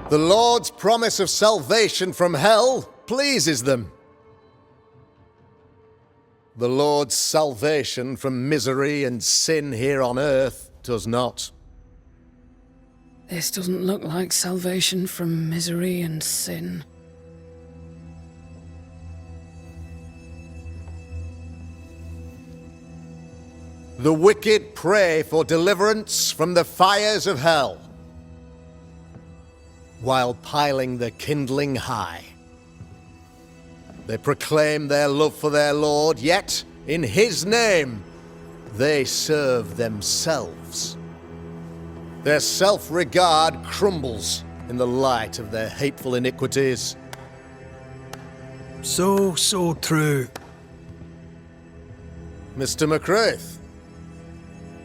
The Lord's promise of salvation from hell pleases them. The Lord's salvation from misery and sin here on earth does not. This doesn't look like salvation from misery and sin. The wicked pray for deliverance from the fires of hell, while piling the kindling high. They proclaim their love for their Lord, yet, in His name, they serve themselves. Their self-regard crumbles in the light of their hateful iniquities. So true. Mr. McCraith,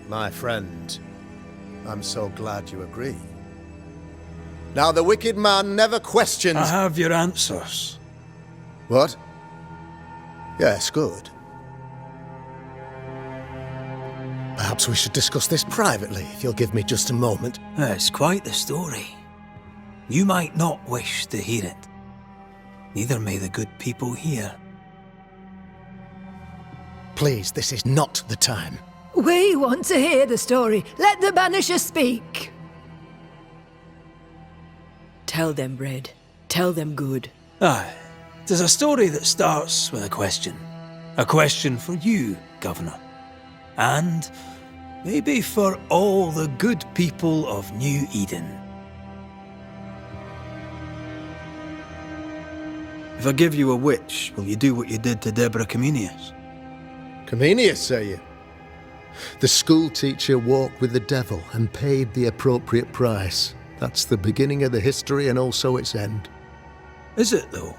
my friend, I'm so glad you agree. Now, the wicked man never questions... I have your answers. What? Yes, good. Perhaps we should discuss this privately, if you'll give me just a moment. It's quite the story. You might not wish to hear it. Neither may the good people here. Please, this is not the time. We want to hear the story. Let the Banishers speak. Tell them, Red. Tell them good. Aye. It is a story that starts with a question. A question for you, Governor. And maybe for all the good people of New Eden. If I give you a witch, will you do what you did to Deborah Comenius? Comenius, say you? The school teacher walked with the devil and paid the appropriate price. That's the beginning of the history and also its end. Is it, though?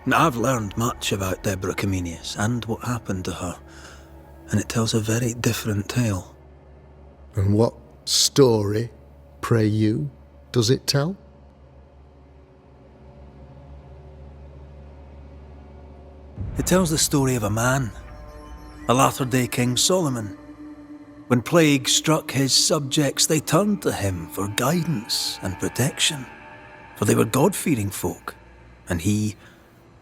Now, I've learned much about Deborah Comenius and what happened to her, and it tells a very different tale. And what story, pray you, does it tell? It tells the story of a man, a latter-day King Solomon. When plague struck his subjects, they turned to him for guidance and protection, for they were God-fearing folk, and he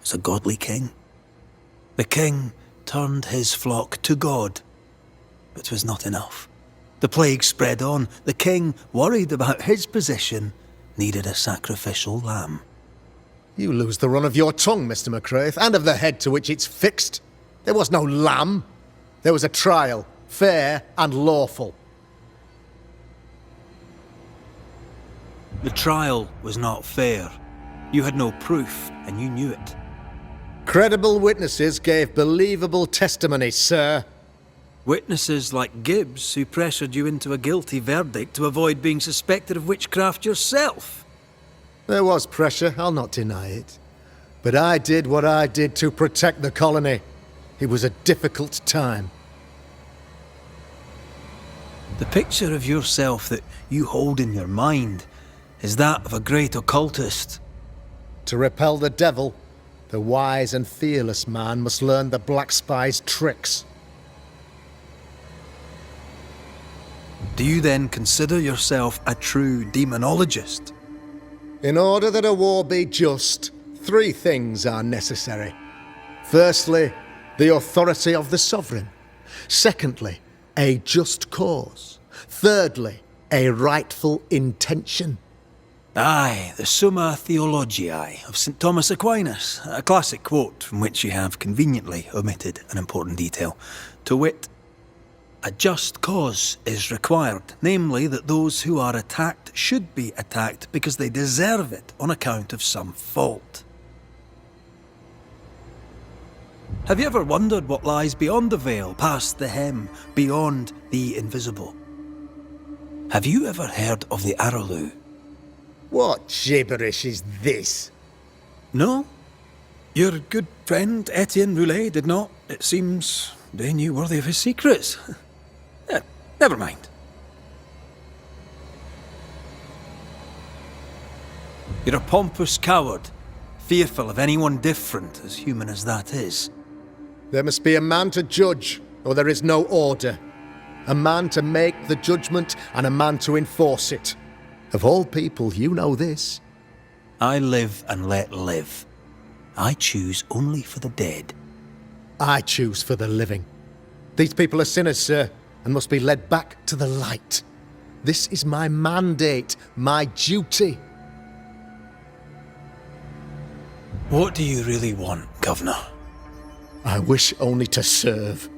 was a godly king. The king turned his flock to God, but 'twas not enough. The plague spread on. The king, worried about his position, needed a sacrificial lamb. You lose the run of your tongue, Mr. McCraith, and of the head to which it's fixed. There was no lamb. There was a trial, fair and lawful. The trial was not fair. You had no proof, and you knew it. Credible witnesses gave believable testimony, sir. Witnesses like Gibbs, who pressured you into a guilty verdict to avoid being suspected of witchcraft yourself. There was pressure, I'll not deny it. But I did what I did to protect the colony. It was a difficult time. The picture of yourself that you hold in your mind is that of a great occultist. To repel the devil, the wise and fearless man must learn the Black Spy's tricks. Do you then consider yourself a true demonologist? In order that a war be just, 3 things are necessary. Firstly, the authority of the sovereign. Secondly, a just cause. Thirdly, a rightful intention. Aye, the Summa Theologiae of St. Thomas Aquinas, a classic quote from which you have conveniently omitted an important detail. To wit, a just cause is required, namely that those who are attacked should be attacked because they deserve it on account of some fault. Have you ever wondered what lies beyond the veil, past the hem, beyond the invisible? Have you ever heard of the Araloo? What gibberish is this? No? Your good friend Etienne Roulet did not, it seems, deign you worthy of his secrets. Never mind. You're a pompous coward, fearful of anyone different, as human as that is. There must be a man to judge, or there is no order. A man to make the judgment, and a man to enforce it. Of all people, you know this. I live and let live. I choose only for the dead. I choose for the living. These people are sinners, sir, and must be led back to the light. This is my mandate, my duty. What do you really want, Governor? I wish only to serve.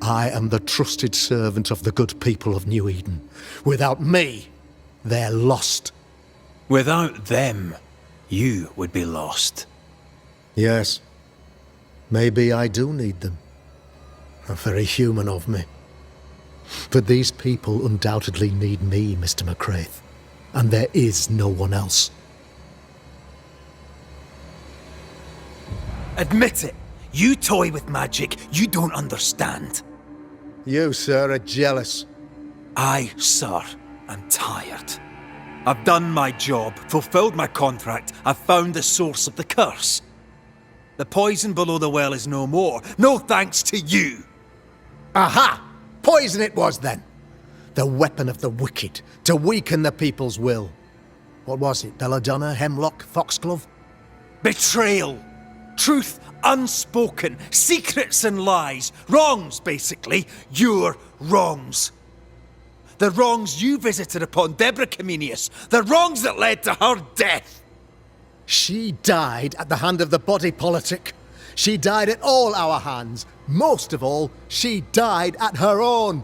I am the trusted servant of the good people of New Eden. Without me, they're lost. Without them, you would be lost. Yes. Maybe I do need them. Very human of me. But these people undoubtedly need me, Mr. McCraith. And there is no one else. Admit it! You toy with magic you don't understand. You, sir, are jealous. I, sir, am tired. I've done my job, fulfilled my contract, I've found the source of the curse. The poison below the well is no more, no thanks to you! Aha! Poison it was, then. The weapon of the wicked, to weaken the people's will. What was it? Belladonna, hemlock, foxglove? Betrayal! Truth unspoken, secrets and lies, wrongs, basically, your wrongs. The wrongs you visited upon Deborah Comenius, the wrongs that led to her death. She died at the hand of the body politic. She died at all our hands. Most of all, she died at her own.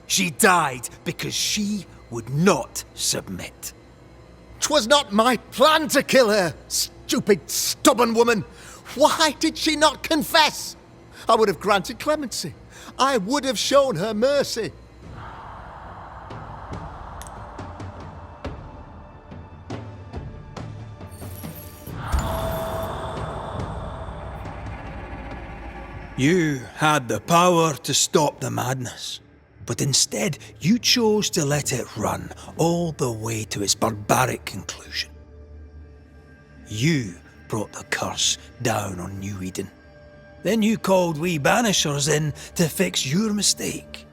She died because she would not submit. 'Twas not my plan to kill her, stupid, stubborn woman. Why did she not confess? I would have granted clemency. I would have shown her mercy. You had the power to stop the madness, but instead you chose to let it run all the way to its barbaric conclusion. You brought the curse down on New Eden. Then you called we Banishers in to fix your mistake.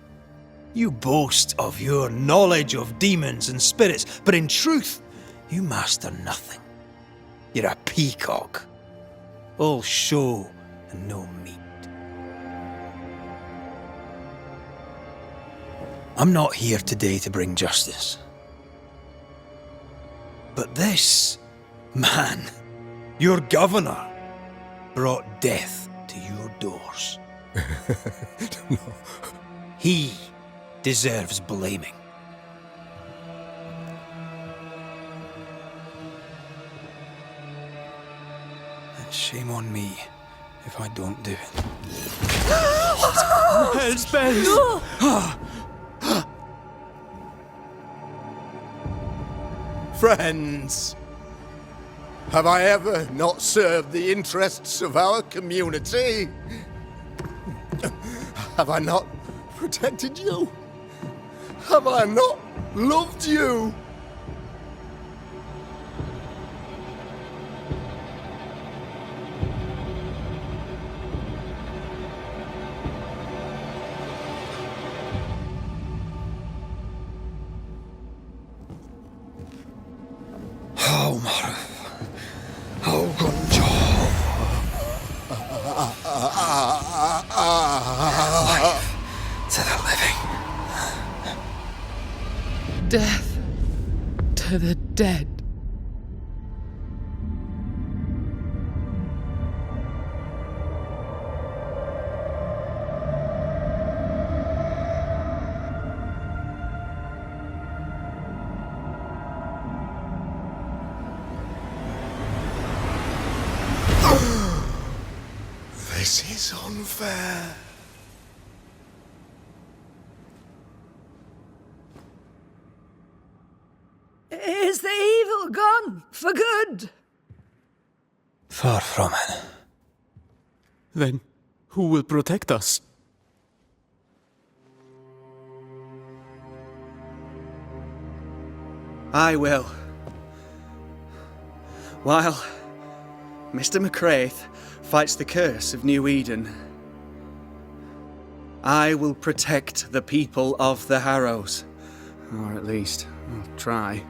You boast of your knowledge of demons and spirits, but in truth, you master nothing. You're a peacock. All show and no meat. I'm not here today to bring justice. But this man, your governor, brought death to your doors. No. He deserves blaming. And shame on me if I don't do it. Hell's bells! Friends, have I ever not served the interests of our community? Have I not protected you? Have I not loved you? To the living. Death to the dead. This is unfair. Is the evil gone for good? Far from it. Then who will protect us? I will. While Mr. McCraith fights the curse of New Eden, I will protect the people of the Harrows. Or at least, I'll try.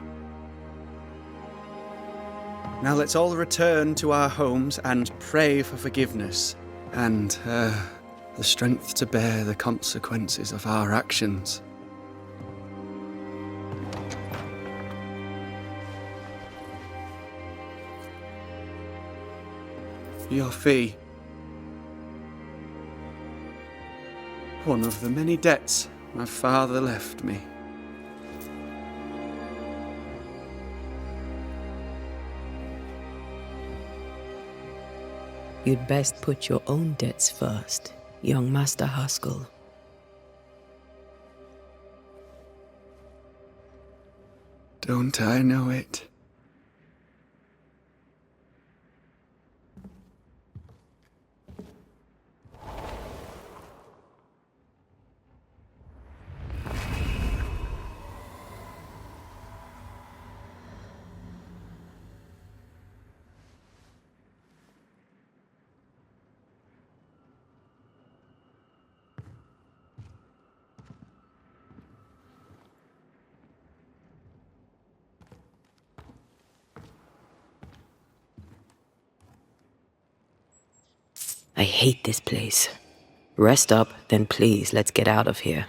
Now let's all return to our homes and pray for forgiveness and the strength to bear the consequences of our actions. Your fee. One of the many debts my father left me. You'd best put your own debts first, young Master Haskell. Don't I know it? I hate this place. Rest up, then please, let's get out of here.